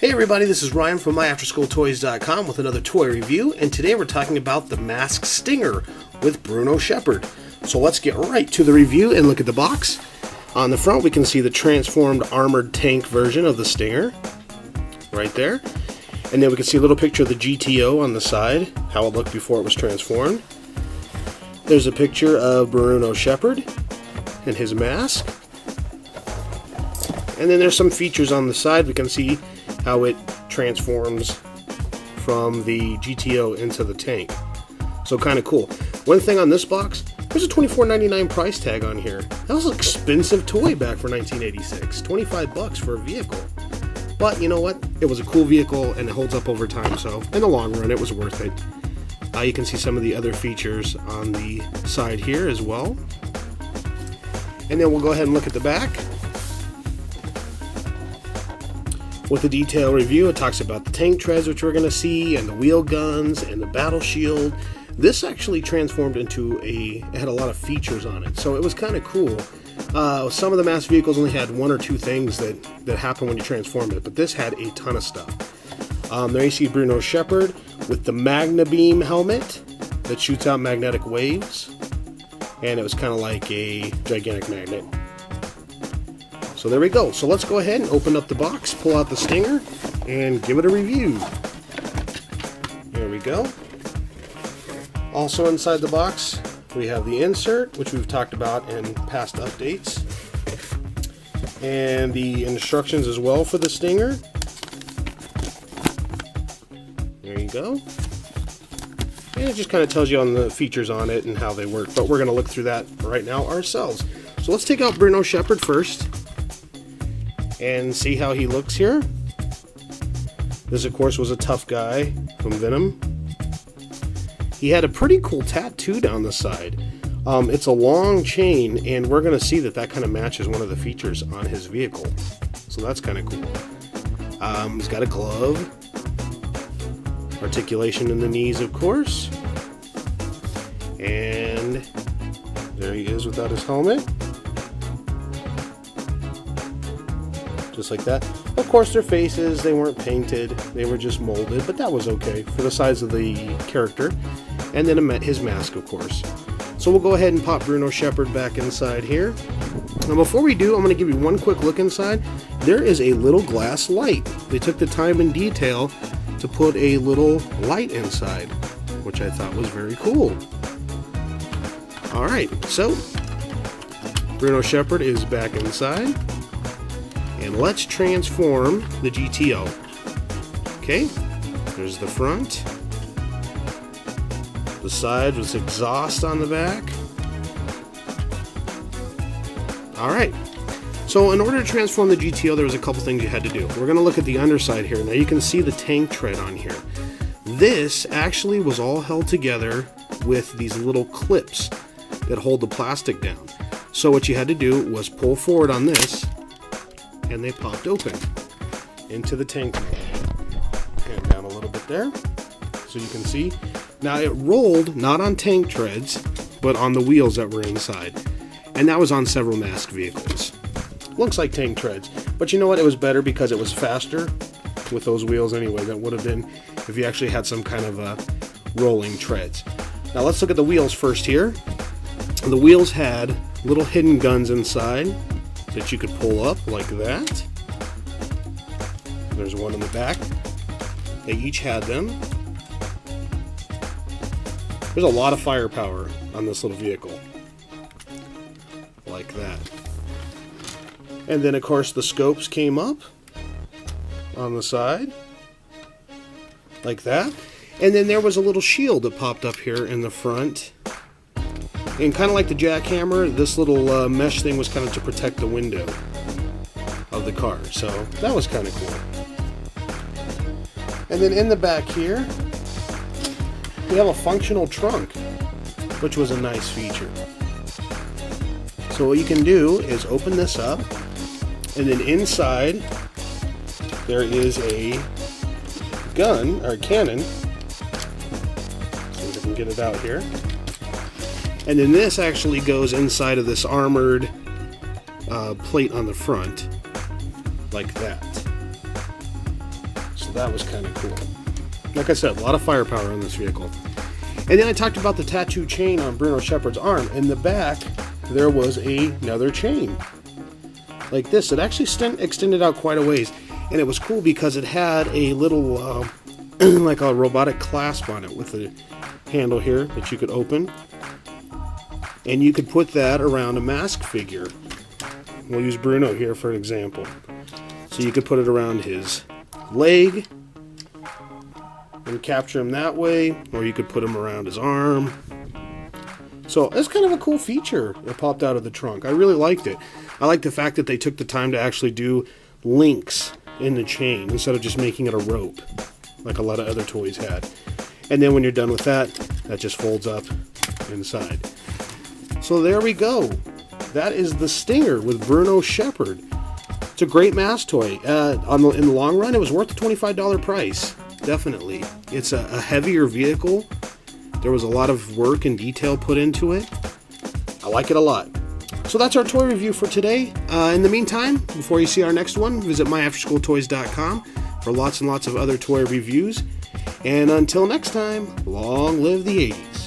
Hey everybody, this is Ryan from myafterschooltoys.com with another toy review, and today we're talking about the m.a.s.k Stinger with Bruno Sheppard. So let's get right to the review and look at the box. On the front we can see the transformed armored tank version of the Stinger, right there. And then we can see a little picture of the GTO on the side, how it looked before it was transformed. There's a picture of Bruno Sheppard and his mask. And then there's some features on the side. We can see how it transforms from the GTO into the tank. So kind of cool. One thing on this box, there's a $24.99 price tag on here. That was an expensive toy back for 1986. 25 bucks for a vehicle. But you know what? It was a cool vehicle and it holds up over time, so in the long run it was worth it. You can see some of the other features on the side here as well. And then we'll go ahead and look at the back. With the detail review, it talks about the tank treads, which we're going to see, and the wheel guns, and the battle shield. This actually transformed into it had a lot of features on it, so it was kind of cool. Some of the m.a.s.k vehicles only had one or two things that happen when you transform it, but this had a ton of stuff. There you see Bruno Sheppard with the Magna Beam helmet that shoots out magnetic waves, and it was kind of like a gigantic magnet. So there we go. So let's go ahead and open up the box, pull out the Stinger, and give it a review. There we go. Also inside the box, we have the insert, which we've talked about in past updates, and the instructions as well for the Stinger. There you go. And it just kind of tells you on the features on it and how they work, but we're going to look through that right now ourselves. So let's take out Bruno Sheppard first and see how he looks here. This, of course, was a tough guy from Venom. He had a pretty cool tattoo down the side. It's a long chain, and we're going to see that kind of matches one of the features on his vehicle. So that's kind of cool. He's got a glove. Articulation in the knees, of course. And there he is without his helmet. Just like that. Of course, their faces, they weren't painted, they were just molded, but that was okay for the size of the character. And then his mask, of course. So we'll go ahead and pop Bruno Sheppard back inside here. Now before we do, I'm going to give you one quick look inside. There is a little glass light. They took the time and detail to put a little light inside, which I thought was very cool. Alright, so Bruno Sheppard is back inside. And let's transform the GTO. Okay, there's the front. The side with exhaust on the back. Alright, so in order to transform the GTO, there was a couple things you had to do. We're going to look at the underside here. Now you can see the tank tread on here. This actually was all held together with these little clips that hold the plastic down. So what you had to do was pull forward on this, and they popped open into the tank. And down a little bit there, so you can see. Now it rolled not on tank treads, but on the wheels that were inside. And that was on several m.a.s.k vehicles. Looks like tank treads, but you know what? It was better because it was faster with those wheels anyway than it would have been if you actually had some kind of rolling treads. Now let's look at the wheels first here. The wheels had little hidden guns inside that you could pull up like that. There's one in the back. They each had them. There's a lot of firepower on this little vehicle. Like that. And then of course the scopes came up on the side. Like that. And then there was a little shield that popped up here in the front. And kind of like the jackhammer, this little mesh thing was kind of to protect the window of the car. So that was kind of cool. And then in the back here, we have a functional trunk, which was a nice feature. So what you can do is open this up, and then inside there is a gun, or a cannon. See if I can get it out here. And then this actually goes inside of this armored plate on the front, like that. that was kind of cool. Like I said, a lot of firepower on this vehicle. And then I talked about the tattoo chain on Bruno Sheppard's arm. In the back, there was another chain like this. It actually extended out quite a ways, and it was cool because it had a little like a robotic clasp on it with a handle here that you could open, and you could put that around a m.a.s.k figure. We'll use Bruno here for an example. So you could put it around his leg and capture him that way, or you could put him around his arm. So it's kind of a cool feature that popped out of the trunk. I really liked it. I like the fact that they took the time to actually do links in the chain instead of just making it a rope like a lot of other toys had. And then when you're done with that, that just folds up inside. So there we go. That is the Stinger with Bruno Sheppard. It's a great m.a.s.k toy. In the long run, it was worth the $25 price. Definitely. It's a heavier vehicle. There was a lot of work and detail put into it. I like it a lot. So that's our toy review for today. In the meantime, before you see our next one, visit myafterschooltoys.com for lots and lots of other toy reviews. And until next time, long live the 80s.